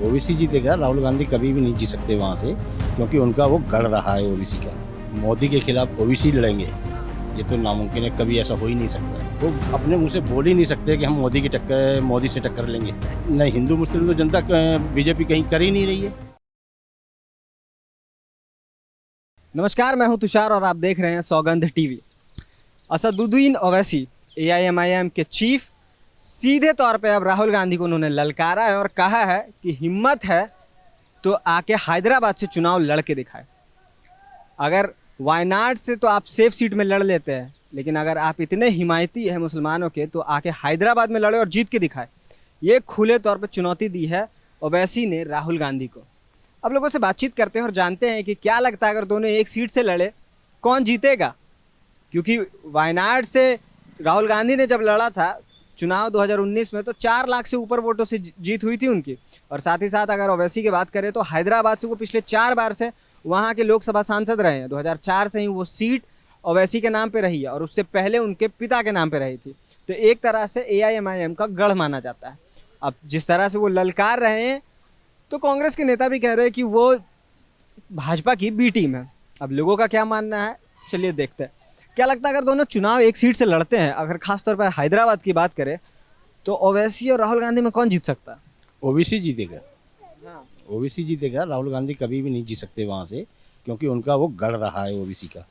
OBC जीतेगा, राहुल गांधी कभी भी नहीं जीत सकते वहाँ से, क्योंकि उनका वो गढ़ रहा है ओबीसी का। मोदी के खिलाफ ओबीसी लड़ेंगे, ये तो नामुमकिन है, कभी ऐसा हो ही नहीं सकता है। वो अपने मुंह से बोल ही नहीं सकते कि हम मोदी से टक्कर लेंगे। नहीं, हिंदू मुस्लिम तो जनता बीजेपी कहीं कर ही नहीं रही है। नमस्कार, मैं हूं तुषार और आप देख रहे हैं सौगंध टीवी। असदुद्दीन ओवैसी एआईएमआईएम के चीफ सीधे तौर पे अब राहुल गांधी को उन्होंने ललकारा है और कहा है कि हिम्मत है तो आके हैदराबाद से चुनाव लड़ के दिखाए। अगर वायनाड से तो आप सेफ सीट में लड़ लेते हैं, लेकिन अगर आप इतने हिमायती हैं मुसलमानों के तो आके हैदराबाद में लड़े और जीत के दिखाए। ये खुले तौर पर चुनौती दी है ओवैसी ने राहुल गांधी को। अब लोगों से बातचीत करते हैं और जानते हैं कि क्या लगता है अगर दोनों एक सीट से लड़े कौन जीतेगा। क्योंकि वायनाड से राहुल गांधी ने जब लड़ा था चुनाव 2019 में तो 4 लाख से ऊपर वोटों से जीत हुई थी उनकी। और साथ ही साथ अगर ओवैसी की बात करें तो हैदराबाद से वो पिछले 4 बार से वहाँ के लोकसभा सांसद रहे हैं। 2004 से ही वो सीट ओवैसी के नाम पे रही है और उससे पहले उनके पिता के नाम पे रही थी। तो एक तरह से एआईएमआईएम का गढ़ माना जाता है। अब जिस तरह से वो ललकार रहे हैं तो कांग्रेस के नेता भी कह रहे हैं कि वो भाजपा की बी टीम है। अब लोगों का क्या मानना है, चलिए देखते हैं। क्या लगता है अगर दोनों चुनाव एक सीट से लड़ते हैं, अगर खासतौर पर हैदराबाद की बात करें तो ओवैसी और राहुल गांधी में कौन जीत सकता है? ओबीसी जीतेगा, ओबीसी जीतेगा, राहुल गांधी कभी भी नहीं जीत सकते वहाँ से, क्योंकि उनका वो गढ़ रहा है ओबीसी का।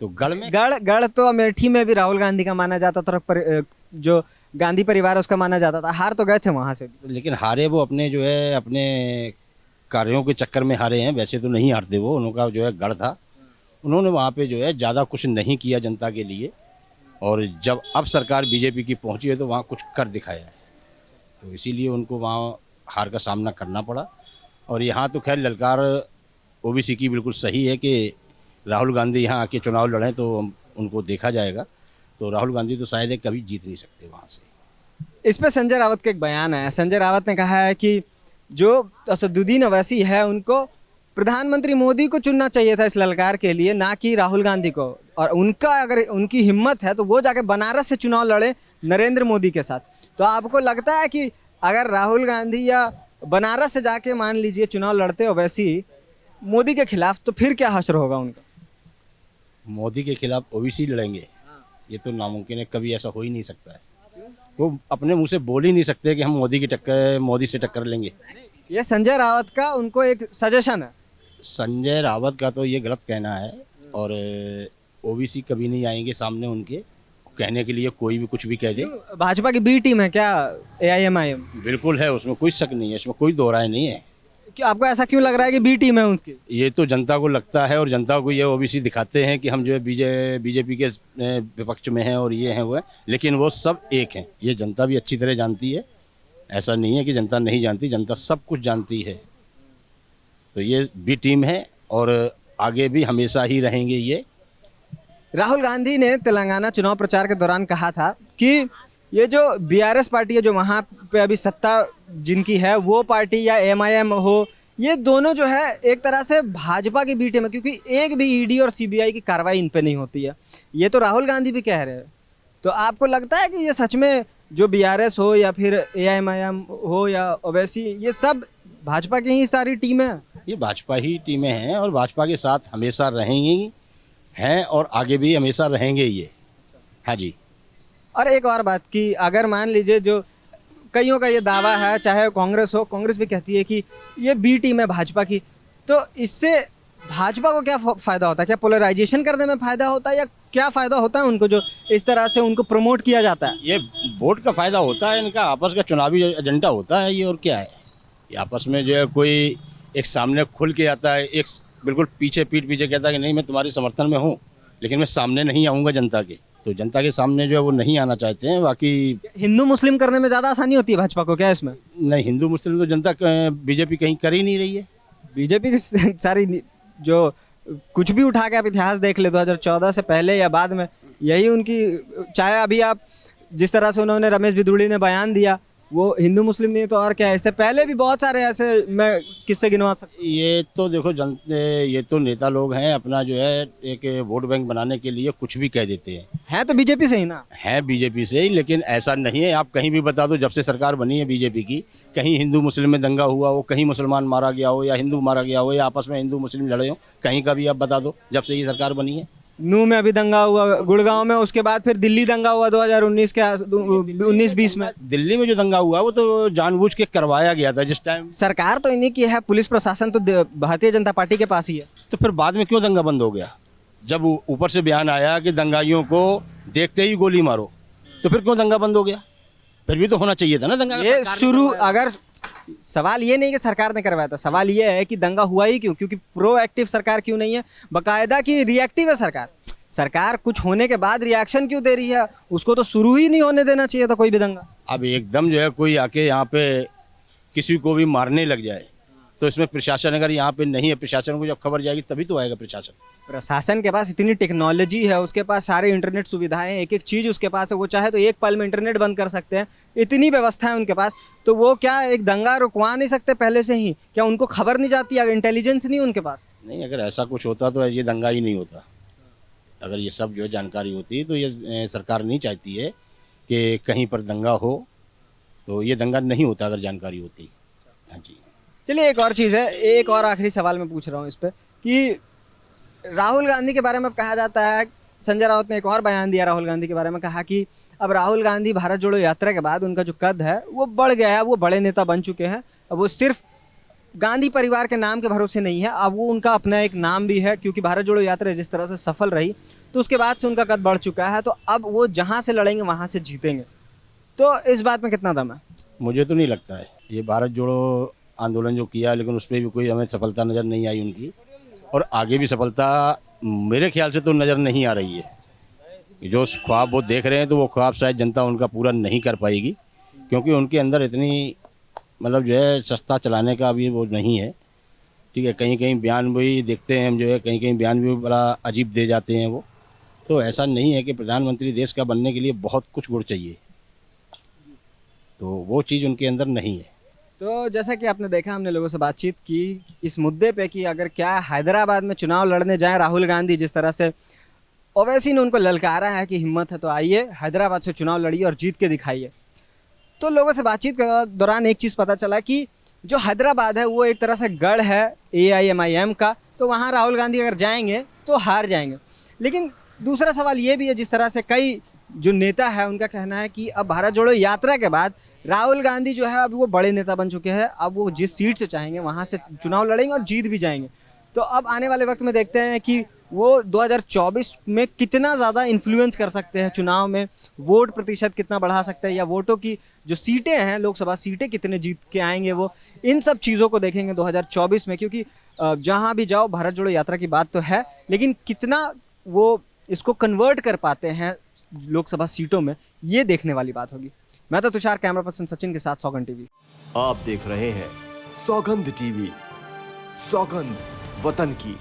तो गढ़ तो अमेठी में भी राहुल गांधी का माना जाता था, जो गांधी परिवार उसका माना जाता था। हार तो गए थे वहां से, लेकिन हारे वो अपने कार्यों के चक्कर में हारे हैं। वैसे तो नहीं हारते वो, उनका गढ़ था। उन्होंने वहाँ पे ज़्यादा कुछ नहीं किया जनता के लिए, और जब अब सरकार बीजेपी की पहुँची है तो वहाँ कुछ कर दिखाया है, तो इसीलिए उनको वहाँ हार का सामना करना पड़ा। और यहाँ तो खैर ललकार ओबीसी की बिल्कुल सही है कि राहुल गांधी यहाँ आके चुनाव लड़ें तो उनको देखा जाएगा। तो राहुल गांधी तो शायद कभी जीत नहीं सकते वहाँ से। इस पे संजय रावत का एक बयान है। संजय रावत ने कहा है कि जो असदुद्दीन ओवैसी है उनको प्रधानमंत्री मोदी को चुनना चाहिए था इस ललकार के लिए, ना कि राहुल गांधी को। और उनका अगर उनकी हिम्मत है तो वो जाके बनारस से चुनाव लड़े नरेंद्र मोदी के साथ। तो आपको लगता है कि अगर राहुल गांधी या बनारस से जाके मान लीजिए चुनाव लड़ते ओवैसी मोदी के खिलाफ, तो फिर क्या हश्र होगा उनका? मोदी के खिलाफ ओबीसी लड़ेंगे, ये तो नामुमकिन है, कभी ऐसा हो ही नहीं सकता है। वो अपने मुंह से बोल ही नहीं सकते कि हम मोदी से टक्कर लेंगे। ये संजय रावत का उनको एक सजेशन है। संजय रावत का तो ये गलत कहना है, और ओबीसी कभी नहीं आएंगे सामने उनके कहने के लिए। कोई भी कुछ भी कह दे। भाजपा की बी टीम है क्या एआईएमआईएम? बिल्कुल है, उसमें कोई शक नहीं है, इसमें कोई दो राय नहीं है। कि आपको ऐसा क्यों लग रहा है कि बी टीम है उसकी? ये तो जनता को लगता है, और जनता को ये ओबीसी दिखाते हैं कि हम बीजेपी के विपक्ष में हैं और ये हैं वो है, लेकिन वो सब एक हैं। ये जनता भी अच्छी तरह जानती है, ऐसा नहीं है कि जनता नहीं जानती, जनता सब कुछ जानती है। तो ये बी टीम है और आगे भी हमेशा ही रहेंगे ये। राहुल गांधी ने तेलंगाना चुनाव प्रचार के दौरान कहा था कि ये जो बीआरएस पार्टी है, जो वहाँ पे अभी सत्ता जिनकी है, वो पार्टी या एमआईएम हो, ये दोनों जो है एक तरह से भाजपा की बी टीम है, क्योंकि एक भी ईडी और सीबीआई की कार्रवाई इन पे नहीं होती है। ये तो राहुल गांधी भी कह रहे हैं। तो आपको लगता है कि ये सच में जो बीआरएस हो या फिर एआईएमआईएम हो या ओवैसी, ये सब भाजपा की ही सारी टीमें हैं? ये भाजपा ही टीमें हैं और भाजपा के साथ हमेशा रहेंगी हैं और आगे भी हमेशा रहेंगे ये। हाँ जी। और एक और बात कि अगर मान लीजिए जो कईयों का ये दावा है, चाहे कांग्रेस हो, कांग्रेस भी कहती है कि ये बी टीम है भाजपा की, तो इससे भाजपा को क्या फ़ायदा होता है? क्या पोलराइजेशन करने में फ़ायदा होता है, या क्या फ़ायदा होता है उनको जो इस तरह से उनको प्रमोट किया जाता है? ये वोट का फ़ायदा होता है, इनका आपस का चुनावी एजेंडा होता है ये, और क्या है। ये आपस में कोई एक सामने खुल के आता है, एक बिल्कुल पीछे पीठ पीछे कहता है कि नहीं मैं तुम्हारे समर्थन में हूँ, लेकिन मैं सामने नहीं आऊँगा जनता के। तो जनता के सामने वो नहीं आना चाहते हैं। बाकी हिंदू मुस्लिम करने में ज़्यादा आसानी होती है भाजपा को क्या इसमें? नहीं, हिंदू मुस्लिम तो जनता बीजेपी कहीं कर ही नहीं रही है। बीजेपी की सारी जो कुछ भी उठा के आप इतिहास देख ले 2014 से पहले या बाद में, यही उनकी, चाहे अभी आप जिस तरह से उन्होंने रमेश बिधूड़ी ने बयान दिया वो हिंदू मुस्लिम नहीं तो और क्या है? इससे पहले भी बहुत सारे ऐसे मैं किस्से गिनवा सकता ये तो देखो ये तो नेता लोग हैं, अपना जो है एक वोट बैंक बनाने के लिए कुछ भी कह देते हैं। है तो बीजेपी से ही ना। हैं बीजेपी से ही, लेकिन ऐसा नहीं है। आप कहीं भी बता दो, जब से सरकार बनी है बीजेपी की, कहीं हिंदू मुस्लिम में दंगा हुआ हो, कहीं मुसलमान मारा गया हो या हिंदू मारा गया हो या आपस में हिंदू मुस्लिम लड़े हो, कहीं का भी आप बता दो जब से ये सरकार बनी है। नूह में अभी दंगा हुआ, गुड़गांव में, उसके बाद फिर दिल्ली दंगा हुआ 2019 के 19-20 में। दिल्ली में जो दंगा हुआ वो तो जानबूझ के करवाया गया था जिस टाइम। सरकार तो इन्हीं की है, पुलिस प्रशासन तो भारतीय जनता पार्टी के पास ही है। तो फिर बाद में क्यों दंगा बंद हो गया? जब ऊपर से बयान आया कि दंगाइयों को देखते ही गोली मारो, तो फिर क्यों दंगा बंद हो गया? फिर भी तो होना चाहिए था ना दंगा। ये शुरू, अगर सवाल ये नहीं कि सरकार ने करवाया था, सवाल ये है कि दंगा हुआ ही क्यों? क्योंकि प्रोएक्टिव सरकार क्यों नहीं है, बाकायदा की रिएक्टिव है सरकार। सरकार कुछ होने के बाद रिएक्शन क्यों दे रही है? उसको तो शुरू ही नहीं होने देना चाहिए था कोई भी दंगा। अब एकदम जो है कोई आके यहाँ पे किसी को भी मारने लग जाए, तो इसमें प्रशासन अगर यहाँ पे नहीं है, प्रशासन को जब खबर जाएगी तभी तो आएगा प्रशासन। प्रशासन के पास इतनी टेक्नोलॉजी है, उसके पास सारे इंटरनेट सुविधाएं, एक एक चीज़ उसके पास है। वो चाहे तो एक पल में इंटरनेट बंद कर सकते हैं, इतनी व्यवस्था है उनके पास। तो वो क्या एक दंगा रुकवा नहीं सकते पहले से ही? क्या उनको खबर नहीं जाती? अगर इंटेलिजेंस नहीं उनके पास? नहीं, अगर ऐसा कुछ होता तो ये दंगा ही नहीं होता। अगर ये सब जो है जानकारी होती तो ये सरकार नहीं चाहती है कि कहीं पर दंगा हो, तो ये दंगा नहीं होता अगर जानकारी होती। हाँ जी। चलिए, एक और चीज़ है, एक और आखिरी सवाल मैं पूछ रहा हूँ इस पर कि राहुल गांधी के बारे में कहा जाता है, संजय राउत ने एक और बयान दिया राहुल गांधी के बारे में, कहा कि अब राहुल गांधी भारत जोड़ो यात्रा के बाद उनका जो कद है वो बढ़ गया है, वो बड़े नेता बन चुके हैं। अब वो सिर्फ गांधी परिवार के नाम के भरोसे नहीं है, अब वो उनका अपना एक नाम भी है, क्योंकि भारत जोड़ो यात्रा जिस तरह से सफल रही तो उसके बाद से उनका कद बढ़ चुका है। तो अब वो जहाँ से लड़ेंगे वहाँ से जीतेंगे। तो इस बात में कितना दम है? मुझे तो नहीं लगता है। ये भारत जोड़ो आंदोलन जो किया, लेकिन उस पर भी कोई हमें सफलता नज़र नहीं आई उनकी, और आगे भी सफलता मेरे ख्याल से तो नज़र नहीं आ रही है। जो ख्वाब वो देख रहे हैं तो वो ख्वाब शायद जनता उनका पूरा नहीं कर पाएगी, क्योंकि उनके अंदर इतनी मतलब जो है सस्ता चलाने का अभी वो नहीं है। ठीक है, कहीं कहीं बयान भी देखते हैं हम, जो है कहीं कहीं बयान भी बड़ा अजीब दे जाते हैं वो। तो ऐसा नहीं है कि प्रधानमंत्री देश का बनने के लिए बहुत कुछ गुण चाहिए, तो वो चीज़ उनके अंदर नहीं है। तो जैसा कि आपने देखा, हमने लोगों से बातचीत की इस मुद्दे पे कि अगर क्या हैदराबाद में चुनाव लड़ने जाए राहुल गांधी, जिस तरह से ओवैसी ने उनको ललकारा है कि हिम्मत है तो आइए हैदराबाद से चुनाव लड़िए और जीत के दिखाइए। तो लोगों से बातचीत के दौरान एक चीज़ पता चला कि जो हैदराबाद है वो एक तरह से गढ़ है AIMIM का, तो वहाँ राहुल गांधी अगर जाएंगे तो हार जाएंगे। लेकिन दूसरा सवाल ये भी है, जिस तरह से कई जो नेता है उनका कहना है कि अब भारत जोड़ो यात्रा के बाद राहुल गांधी जो है अब वो बड़े नेता बन चुके हैं, अब वो जिस सीट से चाहेंगे वहाँ से चुनाव लड़ेंगे और जीत भी जाएंगे। तो अब आने वाले वक्त में देखते हैं कि वो 2024 में कितना ज़्यादा इन्फ्लुएंस कर सकते हैं चुनाव में, वोट प्रतिशत कितना बढ़ा सकते हैं, या वोटों की जो सीटें हैं, लोकसभा सीटें कितने जीत के आएंगे। वो इन सब चीज़ों को देखेंगे 2024 में, क्योंकि जहाँ भी जाओ भारत जोड़ो यात्रा की बात तो है, लेकिन कितना वो इसको कन्वर्ट कर पाते हैं लोकसभा सीटों में, ये देखने वाली बात होगी। मैं तो तुषार, कैमरा पर्सन सचिन के साथ सौगंध टीवी। आप देख रहे हैं सौगंध टीवी, सौगंध वतन की।